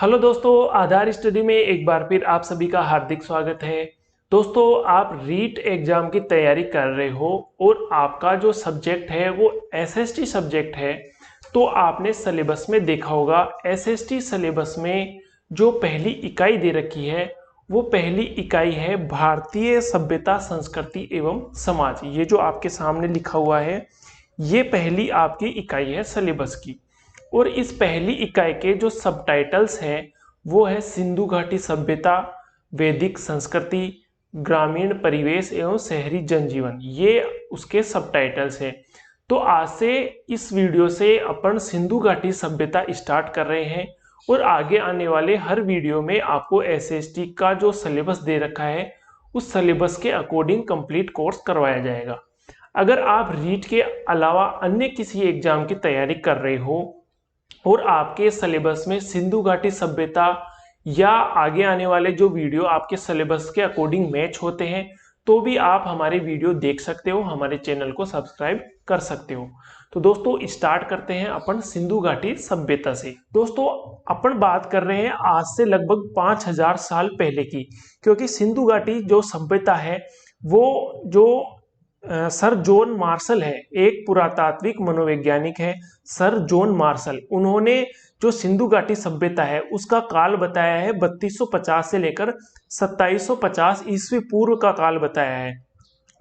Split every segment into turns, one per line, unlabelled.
Hello दोस्तों, आधार study में एक बार फिर आप सभी का हार्दिक स्वागत है। दोस्तों, आप रीट एग्जाम की तैयारी कर रहे हो और आपका जो सब्जेक्ट है वो एसएसटी सब्जेक्ट है। तो आपने सिलेबस में देखा होगा, एसएसटी सिलेबस में जो पहली इकाई दे रखी है वो पहली इकाई है भारतीय सभ्यता, संस्कृति एवं समाज। ये जो आपके सामने लिखा हुआ है ये पहली आपकी इकाई है सिलेबस की। और इस पहली इकाई के जो सबटाइटल्स हैं वो है सिंधु घाटी सभ्यता, वैदिक संस्कृति, ग्रामीण परिवेश एवं शहरी जनजीवन। ये उसके सबटाइटल्स हैं। तो आज से इस वीडियो से अपन सिंधु घाटी सभ्यता स्टार्ट कर रहे हैं और आगे आने वाले हर वीडियो में आपको एसएसटी का जो सिलेबस दे रखा है उस सिलेबस के अकॉर्डिंग कंप्लीट कोर्स करवाया जाएगा। अगर आप रीट के अलावा अन्य किसी एग्जाम की तैयारी कर रहे हो और आपके सिलेबस में सिंधु घाटी सभ्यता या आगे आने वाले जो वीडियो आपके सिलेबस के अकॉर्डिंग मैच होते हैं तो भी आप हमारे वीडियो देख सकते हो, हमारे चैनल को सब्सक्राइब कर सकते हो। तो दोस्तों स्टार्ट करते हैं अपन सिंधु घाटी सभ्यता से। दोस्तों अपन बात कर रहे हैं आज से लगभग 5000 साल पहले की, क्योंकि सिंधु घाटी जो सभ्यता है वो जो सर जॉन मार्शल है, एक पुरातात्विक मनोवैज्ञानिक है सर जॉन मार्शल। उन्होंने जो सिंधु घाटी सभ्यता है उसका काल बताया है 3250 से लेकर 2750 ईस्वी पूर्व का काल बताया है।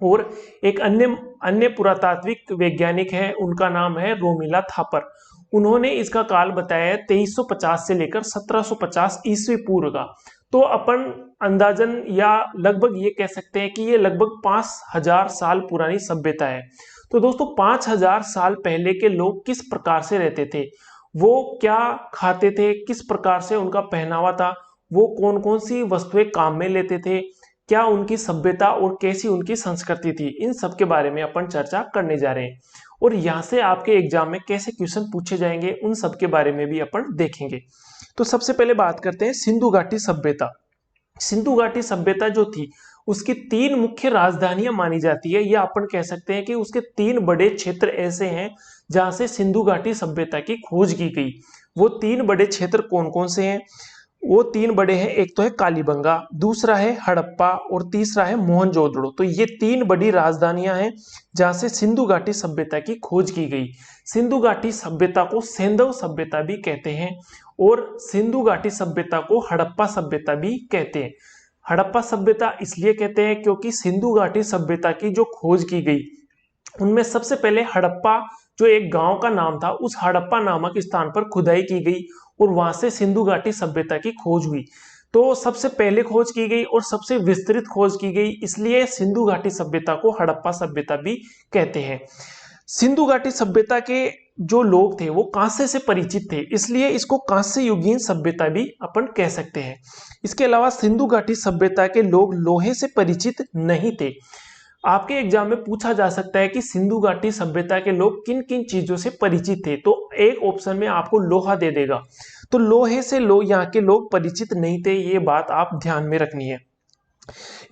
और एक अन्य पुरातात्विक वैज्ञानिक है, उनका नाम है रोमिला थापर। उन्होंने इसका काल बताया है 2350 से लेकर 1750 ईस्वी पूर्व का। तो अपन अंदाजन या लगभग ये कह सकते हैं कि ये लगभग 5000 साल पुरानी सभ्यता है। तो दोस्तों 5000 साल पहले के लोग किस प्रकार से रहते थे, वो क्या खाते थे, किस प्रकार से उनका पहनावा था, वो कौन कौन सी वस्तुएं काम में लेते थे, क्या उनकी सभ्यता और कैसी उनकी संस्कृति थी, इन सब के बारे में अपन चर्चा करने जा रहे हैं। और यहाँ से आपके एग्जाम में कैसे क्वेश्चन पूछे जाएंगे उन सब के बारे में भी अपन देखेंगे। तो सबसे पहले बात करते हैं सिंधु घाटी सभ्यता। सिंधु घाटी सभ्यता जो थी उसकी 3 मुख्य राजधानियां मानी जाती है, या अपन कह सकते हैं कि उसके 3 बड़े क्षेत्र ऐसे हैं जहां से सिंधु घाटी सभ्यता की खोज की गई। वो 3 बड़े क्षेत्र कौन कौन से हैं? वो 3 बड़े हैं, एक तो है कालीबंगा, दूसरा है हड़प्पा और तीसरा है मोहनजोदड़ो। तो ये 3 बड़ी राजधानियां हैं जहां से सिंधु घाटी सभ्यता की खोज की गई। सिंधु घाटी सभ्यता को सैंधव सभ्यता भी कहते हैं और सिंधु घाटी सभ्यता को हड़प्पा सभ्यता भी कहते हैं। हड़प्पा सभ्यता इसलिए कहते हैं क्योंकि सिंधु घाटी सभ्यता की जो खोज की गई उनमें सबसे पहले हड़प्पा जो एक गांव का नाम था, उस हड़प्पा नामक स्थान पर खुदाई की गई और वहां से सिंधु घाटी सभ्यता की खोज हुई। तो सबसे पहले खोज की गई और सबसे विस्तृत खोज की गई, इसलिए सिंधु घाटी सभ्यता को हड़प्पा सभ्यता भी कहते हैं। सिंधु घाटी सभ्यता के जो लोग थे वो कांसे से परिचित थे, इसलिए इसको कांस्य युगीन सभ्यता भी अपन कह सकते हैं। इसके अलावा सिंधु घाटी सभ्यता के लोग लोहे से परिचित नहीं थे। आपके एग्जाम में पूछा जा सकता है कि सिंधु घाटी सभ्यता के लोग किन किन चीजों से परिचित थे, तो एक ऑप्शन में आपको लोहा दे देगा। तो लोहे से यहाँ के लोग परिचित नहीं थे, ये बात आप ध्यान में रखनी है।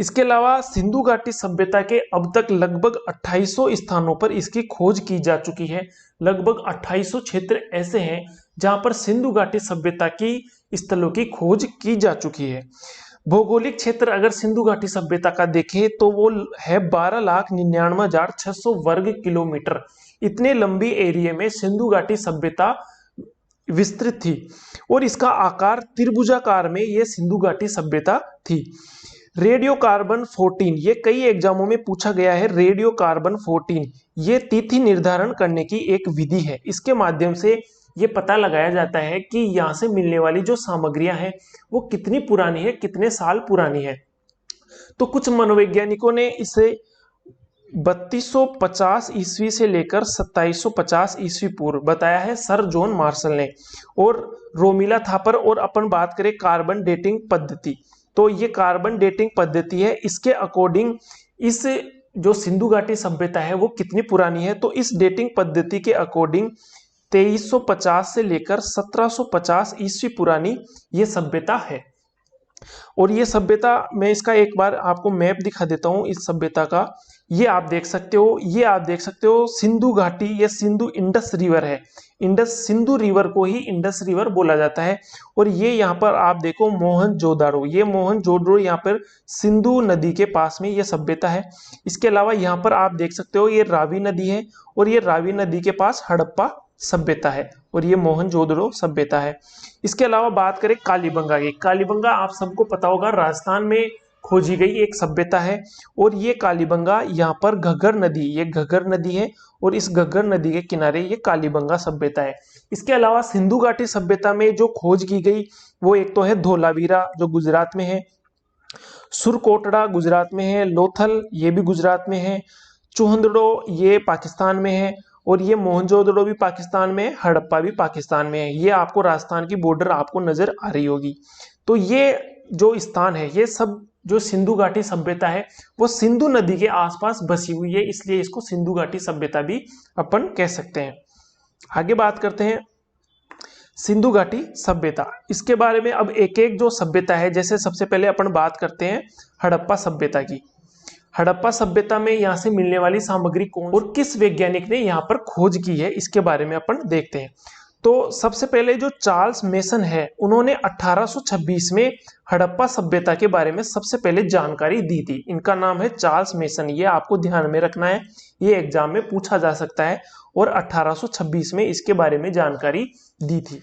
इसके अलावा सिंधु घाटी सभ्यता के अब तक लगभग 2800 स्थानों पर इसकी खोज की जा चुकी है। लगभग 2800 क्षेत्र ऐसे हैं जहां पर सिंधु घाटी सभ्यता की स्थलों की खोज की जा चुकी है। भौगोलिक क्षेत्र अगर सिंधु घाटी सभ्यता का देखें तो वो है 12,99,600 वर्ग किलोमीटर। इतने लंबी एरिया में सिंधु घाटी सभ्यता विस्तृत थी और इसका आकार त्रिभुजाकार में यह सिंधु घाटी सभ्यता थी। रेडियो कार्बन 14, ये कई एग्जामों में पूछा गया है। रेडियो कार्बन 14 ये तिथि निर्धारण करने की एक विधि है। इसके माध्यम से ये पता लगाया जाता है कि यहाँ से मिलने वाली जो सामग्रियां हैं वो कितनी पुरानी है, कितने साल पुरानी है। तो कुछ मनोवैज्ञानिकों ने इसे 3250 ईस्वी से लेकर 2750 ईस्वी पूर्व बताया है सर जॉन मार्शल ने और रोमिला थापर। और अपन बात करें कार्बन डेटिंग पद्धति, तो ये कार्बन डेटिंग पद्धति है, इसके अकॉर्डिंग इस जो सिंधु घाटी सभ्यता है वो कितनी पुरानी है, तो इस डेटिंग पद्धति के अकॉर्डिंग 2350 से लेकर 1750 ईस्वी पुरानी ये सभ्यता है। और ये सभ्यता, मैं इसका एक बार आपको मैप दिखा देता हूं इस सभ्यता का। ये आप देख सकते हो, ये आप देख सकते हो सिंधु घाटी, ये सिंधु इंडस रिवर है। इंडस सिंधु रिवर को ही इंडस रिवर बोला जाता है। और ये यहाँ पर आप देखो मोहनजोदाड़ो, ये मोहनजोदड़ो यहाँ पर सिंधु नदी के पास में ये सभ्यता है। इसके अलावा यहाँ पर आप देख सकते हो ये रावी नदी है, और ये रावी नदी के पास हड़प्पा सभ्यता है, और ये मोहनजोदड़ो सभ्यता है। इसके अलावा बात करें कालीबंगा की, कालीबंगा आप सबको पता होगा राजस्थान में खोजी गई एक सभ्यता है। और ये कालीबंगा यहाँ पर घग्गर नदी, ये घग्गर नदी है, और इस घग्गर नदी के किनारे ये कालीबंगा सभ्यता है। इसके अलावा सिंधु घाटी सभ्यता में जो खोज की गई वो एक तो है धोलावीरा जो गुजरात में है, सुरकोटड़ा गुजरात में है, लोथल ये भी गुजरात में है, चूहंदड़ो ये पाकिस्तान में है, और ये मोहनजोदड़ो भी पाकिस्तान में है, हड़प्पा भी पाकिस्तान में है। ये आपको राजस्थान की बॉर्डर आपको नजर आ रही होगी। तो ये जो स्थान है, ये सब जो सिंधु घाटी सभ्यता है वो सिंधु नदी के आसपास बसी हुई है, इसलिए इसको सिंधु घाटी सभ्यता भी अपन कह सकते हैं। आगे बात करते हैं सिंधु घाटी सभ्यता, इसके बारे में अब एक एक जो सभ्यता है, जैसे सबसे पहले अपन बात करते हैं हड़प्पा सभ्यता की। हड़प्पा सभ्यता में यहाँ से मिलने वाली सामग्री कौन और किस वैज्ञानिक ने यहाँ पर खोज की है, इसके बारे में अपन देखते हैं। तो सबसे पहले जो चार्ल्स मेसन है, उन्होंने 1826 में हड़प्पा सभ्यता के बारे में सबसे पहले जानकारी दी थी। इनका नाम है चार्ल्स मेसन, ये आपको ध्यान में रखना है, ये एग्जाम में पूछा जा सकता है। और 1826 में इसके बारे में जानकारी दी थी।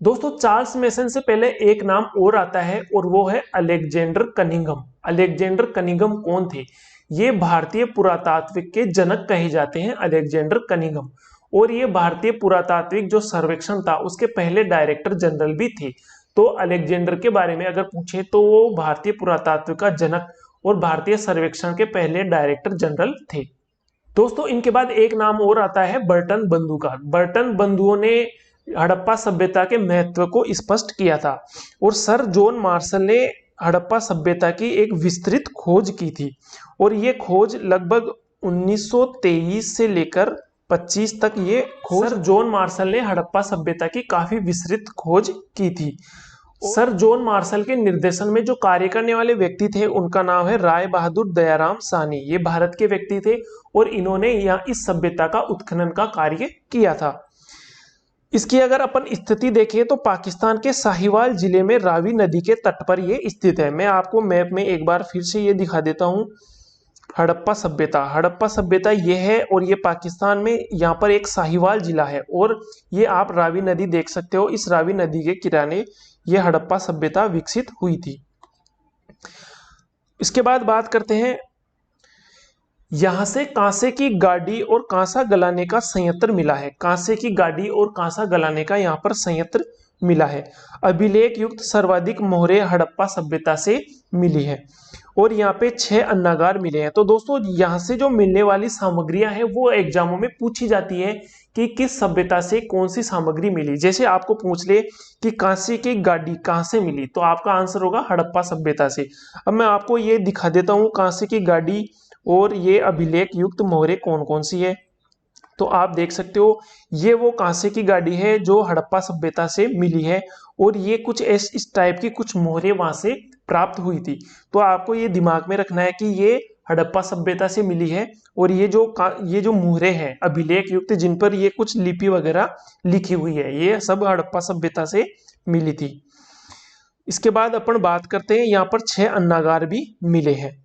दोस्तों चार्ल्स मेसन से पहले एक नाम और आता है, और वो है अलेक्जेंडर कनिंघम। अलेक्जेंडर कनिंघम कौन थे? ये भारतीय पुरातात्विक के जनक कहे जाते हैं, अलेक्जेंडर कनिंघम। और ये भारतीय पुरातात्विक जो सर्वेक्षण था उसके पहले डायरेक्टर जनरल भी थे। तो अलेक्जेंडर के बारे में अगर पूछे तो वो भारतीय पुरातात्विक का जनक और भारतीय सर्वेक्षण के पहले डायरेक्टर जनरल थे। दोस्तों इनके बाद एक नाम और आता है बर्टन बंधु का। बर्टन बंधुओं ने हड़प्पा सभ्यता के महत्व को स्पष्ट किया था, और सर जॉन मार्शल ने हड़प्पा सभ्यता की एक विस्तृत खोज की थी। और ये खोज लगभग 1923 से लेकर 25 तक ये खोज सर जॉन मार्शल ने हड़प्पा सभ्यता की काफी विस्तृत खोज की थी। सर जॉन मार्शल के निर्देशन में जो कार्य करने वाले व्यक्ति थे उनका नाम है राय बहादुर दयाराम साहनी। ये भारत के व्यक्ति थे, और इन्होंने यहाँ इस सभ्यता का उत्खनन का कार्य किया था। इसकी अगर अपन स्थिति देखें तो पाकिस्तान के साहिवाल जिले में रावी नदी के तट पर यह स्थित है। मैं आपको मैप में एक बार फिर से ये दिखा देता हूँ। हड़प्पा सभ्यता ये है, और ये पाकिस्तान में यहाँ पर एक साहिवाल जिला है, और ये आप रावी नदी देख सकते हो। इस रावी नदी के किनारे ये हड़प्पा सभ्यता विकसित हुई थी। इसके बाद बात करते हैं, यहां से कांसे की गाड़ी और कांसा गलाने का संयंत्र मिला है। कांसे की गाड़ी और कांसा गलाने का यहाँ पर संयंत्र मिला है। अभिलेख युक्त सर्वाधिक मोहरे हड़प्पा सभ्यता से मिली है, और यहाँ पे 6 अन्नागार मिले हैं। तो दोस्तों यहाँ से जो मिलने वाली सामग्रियां हैं वो एग्जामों में पूछी जाती है कि किस सभ्यता से कौन सी सामग्री मिली। जैसे आपको पूछ ले कि कांसे की गाड़ी कहाँ से मिली, तो आपका आंसर होगा हड़प्पा सभ्यता से। अब मैं आपको ये दिखा देता हूँ कांसे की गाड़ी और ये अभिलेख युक्त मोहरे कौन कौन सी है। तो आप देख सकते हो ये वो कांसे की गाड़ी है जो हड़प्पा सभ्यता से मिली है, और ये कुछ इस टाइप की कुछ मोहरे वहां से प्राप्त हुई थी। तो आपको ये दिमाग में रखना है कि ये हड़प्पा सभ्यता से मिली है, और ये जो मोहरे हैं अभिलेख युक्त जिन पर ये कुछ लिपि वगैरह लिखी हुई है, ये सब हड़प्पा सभ्यता से मिली थी। इसके बाद अपन बात करते हैं, यहाँ पर 6 अन्नागार भी मिले हैं।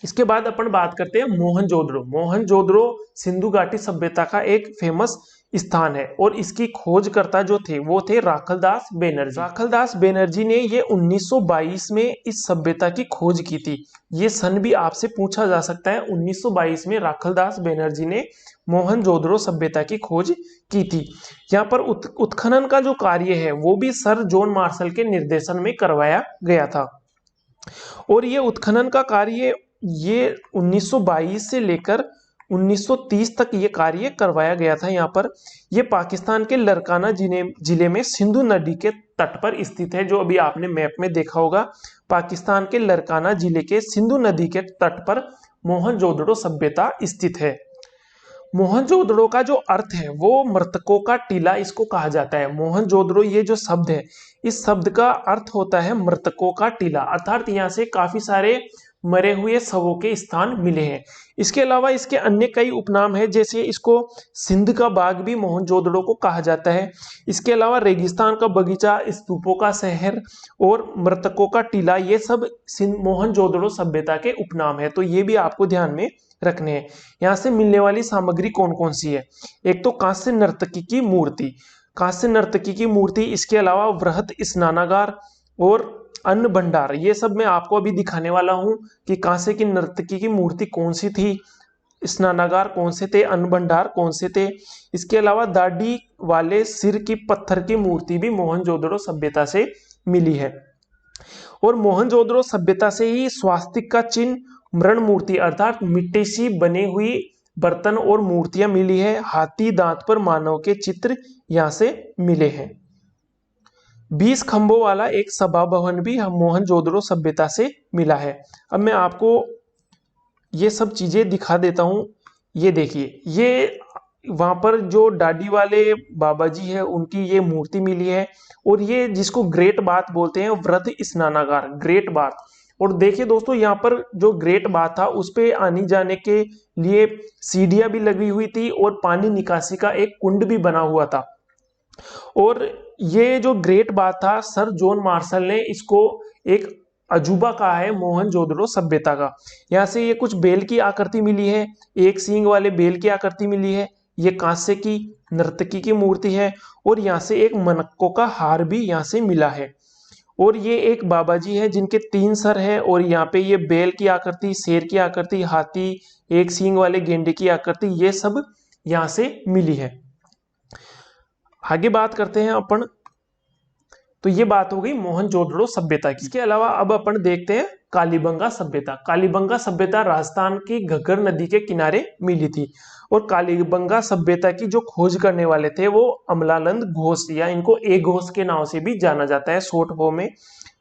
इसके बाद अपन बात करते हैं मोहनजोदड़ो। मोहनजोदड़ो सिंधु घाटी सभ्यता का एक फेमस स्थान है, और इसकी खोजकर्ता जो थे वो थे राखलदास बेनर्जी। राखलदास बेनर्जी ने ये 1922 में इस सभ्यता की खोज की थी। ये सन भी आपसे पूछा जा सकता है। 1922 में राखलदास बेनर्जी ने मोहनजोदड़ो सभ्यता की खोज की थी। यहाँ पर उत्खनन का जो कार्य है वो भी सर जॉन मार्शल के निर्देशन में करवाया गया था, और ये उत्खनन का कार्य ये 1922 से लेकर 1930 तक ये कार्य करवाया गया था। यहाँ पर ये पाकिस्तान के लरकाना जिले में सिंधु नदी के तट पर स्थित है, जो अभी आपने मैप में देखा होगा। पाकिस्तान के लरकाना जिले के सिंधु नदी के तट पर मोहनजोदड़ो सभ्यता स्थित है। मोहनजोदड़ो का जो अर्थ है वो मृतकों का टीला इसको कहा जाता है। मोहनजोदड़ो ये जो शब्द है, इस शब्द का अर्थ होता है मृतकों का टीला, अर्थात यहाँ से काफी सारे मरे हुए शवों के स्थान मिले हैं। इसके अलावा इसके अन्य कई उपनाम हैं, जैसे इसको सिंध का बाग भी मोहनजोदड़ो को कहा जाता है। इसके अलावा रेगिस्तान का बगीचा, स्तूपों का शहर और मृतकों का टीला, ये सब मोहनजोदड़ो सभ्यता के उपनाम है। तो ये भी आपको ध्यान में रखने हैं। यहाँ से मिलने वाली सामग्री कौन कौन सी है? एक तो कांस्य नर्तकी की मूर्ति, कांस्य नर्तकी की मूर्ति, इसके अलावा वृहत स्नानागार और अन्न भंडार, ये सब मैं आपको अभी दिखाने वाला हूं कि कांसे की नर्तकी की मूर्ति कौन सी थी, स्नानागार कौन से थे, अन्न भंडार कौन से थे। इसके अलावा दाढ़ी वाले सिर की पत्थर की मूर्ति भी मोहनजोदड़ो सभ्यता से मिली है। और मोहनजोदड़ो सभ्यता से ही स्वास्तिक का चिन्ह, मृण मूर्ति अर्थात मिट्टी सी बनी हुई बर्तन और मूर्तियां मिली है। हाथी दांत पर मानव के चित्र यहां से मिले हैं। 20 खंभों वाला एक सभा भवन भी मोहनजोदड़ो सभ्यता से मिला है। अब मैं आपको ये सब चीजें दिखा देता हूं। ये देखिए, ये वहां पर जो दाढ़ी वाले बाबा जी है उनकी ये मूर्ति मिली है। और ये जिसको ग्रेट बाथ बोलते हैं, वृहत स्नानागार, ग्रेट बाथ। और देखिए दोस्तों, यहाँ पर जो ग्रेट बाथ था उस पे आने जाने के लिए सीढ़ियां भी लगी हुई थी और पानी निकासी का एक कुंड भी बना हुआ था। और ये जो ग्रेट बाथ था, सर जॉन मार्शल ने इसको एक अजूबा कहा है मोहनजोदड़ो सभ्यता का। यहाँ से ये कुछ बेल की आकृति मिली है, एक सींग वाले बेल की आकृति मिली है, ये कांसे की नर्तकी की मूर्ति है। और यहाँ से एक मटकों का हार भी यहाँ से मिला है। और ये एक बाबा जी है जिनके 3 सर है, और यहाँ पे ये बेल की आकृति, शेर की आकृति, हाथी, एक सींग वाले गेंडे की आकृति, ये सब यहाँ से मिली है। आगे बात करते हैं अपन। तो ये बात हो गई मोहनजोदड़ो सभ्यता की। इसके अलावा अब अपन देखते हैं कालीबंगा सभ्यता। कालीबंगा सभ्यता राजस्थान की घग्गर नदी के किनारे मिली थी। और कालीबंगा सभ्यता की जो खोज करने वाले थे वो अमलानंद घोष, या इनको ए घोष के नाम से भी जाना जाता है शॉर्ट फॉर्म में।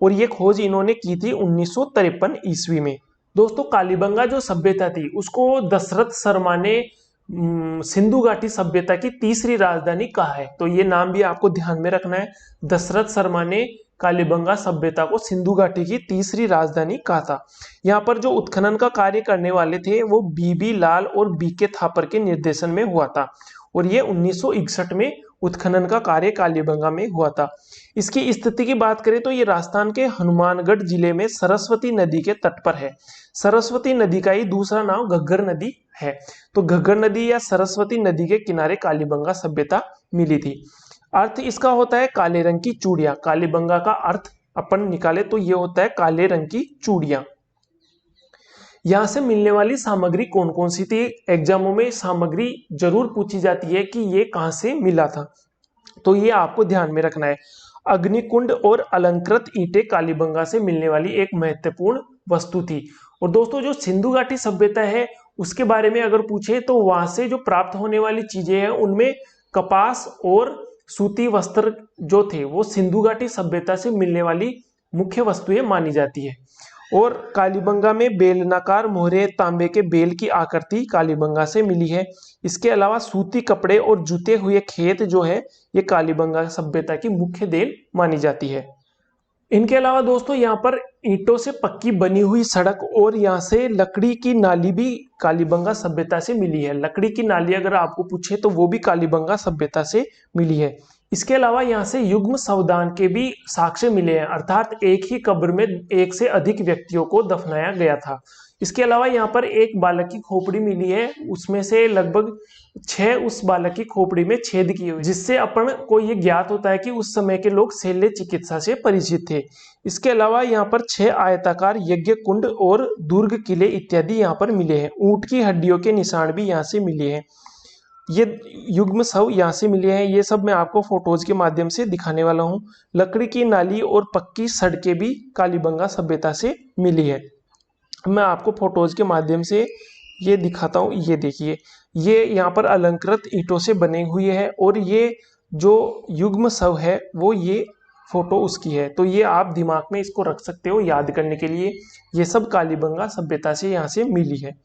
और ये खोज इन्होंने की थी 1953 ईस्वी में। दोस्तों, कालीबंगा जो सभ्यता थी उसको दशरथ शर्मा ने सिंधु घाटी सभ्यता की तीसरी राजधानी कहा है। तो ये नाम भी आपको ध्यान में रखना है। दशरथ शर्मा ने कालीबंगा सभ्यता को सिंधु घाटी की तीसरी राजधानी कहा था। यहाँ पर जो उत्खनन का कार्य करने वाले थे वो बीबी लाल और बीके थापर के निर्देशन में हुआ था। और ये 1961 में उत्खनन का कार्य कालीबंगा में हुआ था। इसकी स्थिति की बात करें तो ये राजस्थान के हनुमानगढ़ जिले में सरस्वती नदी के तट पर है। सरस्वती नदी का ही दूसरा नाम घग्गर नदी है। तो घग्गर नदी या सरस्वती नदी के किनारे कालीबंगा सभ्यता मिली थी। अर्थ इसका होता है काले रंग की चूड़ियां। कालीबंगा का अर्थ अपन निकाले तो ये होता है काले रंग की चूड़ियां। यहां से मिलने वाली सामग्री कौन कौन सी थी? एग्जामों में सामग्री जरूर पूछी जाती है कि ये कहां से मिला था, तो ये आपको ध्यान में रखना है। अग्निकुंड और अलंकृत ईंटें कालीबंगा से मिलने वाली एक महत्वपूर्ण वस्तु थी। और दोस्तों, जो सिंधु घाटी सभ्यता है उसके बारे में अगर पूछे तो वहां से जो प्राप्त होने वाली चीजें हैं उनमें कपास और सूती वस्त्र जो थे वो सिंधु घाटी सभ्यता से मिलने वाली मुख्य वस्तुएं मानी जाती है। और कालीबंगा में बेलनाकार मोहरे तांबे के बेल की आकृति कालीबंगा से मिली है। इसके अलावा सूती कपड़े और जुते हुए खेत जो है ये कालीबंगा सभ्यता की मुख्य देन मानी जाती है। इनके अलावा दोस्तों, यहाँ पर ईंटों से पक्की बनी हुई सड़क और यहाँ से लकड़ी की नाली भी कालीबंगा सभ्यता से मिली है। लकड़ी की नाली अगर आपको पूछे तो वो भी कालीबंगा सभ्यता से मिली है। इसके अलावा यहाँ से युग्म सावधान के भी साक्ष्य मिले हैं, अर्थात एक ही कब्र में एक से अधिक व्यक्तियों को दफनाया गया था। इसके अलावा यहाँ पर एक बालक की खोपड़ी मिली है, उसमें से लगभग 6 उस बालक की खोपड़ी में छेद किए हुए, जिससे अपन को ये ज्ञात होता है कि उस समय के लोग शल्य चिकित्सा से परिचित थे। इसके अलावा यहाँ पर 6 आयताकार यज्ञ कुंड और दुर्ग किले इत्यादि यहाँ पर मिले हैं। ऊंट की हड्डियों के निशान भी यहाँ से मिले हैं। ये युग्म शव यहाँ से मिले हैं। ये सब मैं आपको फोटोज के माध्यम से दिखाने वाला हूँ। लकड़ी की नाली और पक्की सड़कें भी कालीबंगा सभ्यता से मिली है। मैं आपको फोटोज के माध्यम से ये दिखाता हूँ। ये देखिए, ये यहाँ पर अलंकृत ईंटों से बने हुए है और ये जो युग्म शव है वो ये फोटो उसकी है। तो ये आप दिमाग में इसको रख सकते हो याद करने के लिए। ये सब कालीबंगा सभ्यता से यहाँ से मिली है।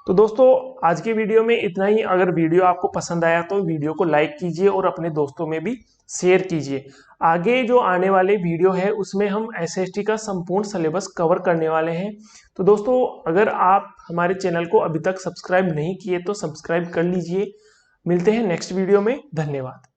तो दोस्तों, आज के वीडियो में इतना ही। अगर वीडियो आपको पसंद आया तो वीडियो को लाइक कीजिए और अपने दोस्तों में भी शेयर कीजिए। आगे जो आने वाले वीडियो है उसमें हम एसएसटी का संपूर्ण सिलेबस कवर करने वाले हैं। तो दोस्तों, अगर आप हमारे चैनल को अभी तक सब्सक्राइब नहीं किए तो सब्सक्राइब कर लीजिए। मिलते हैं नेक्स्ट वीडियो में। धन्यवाद।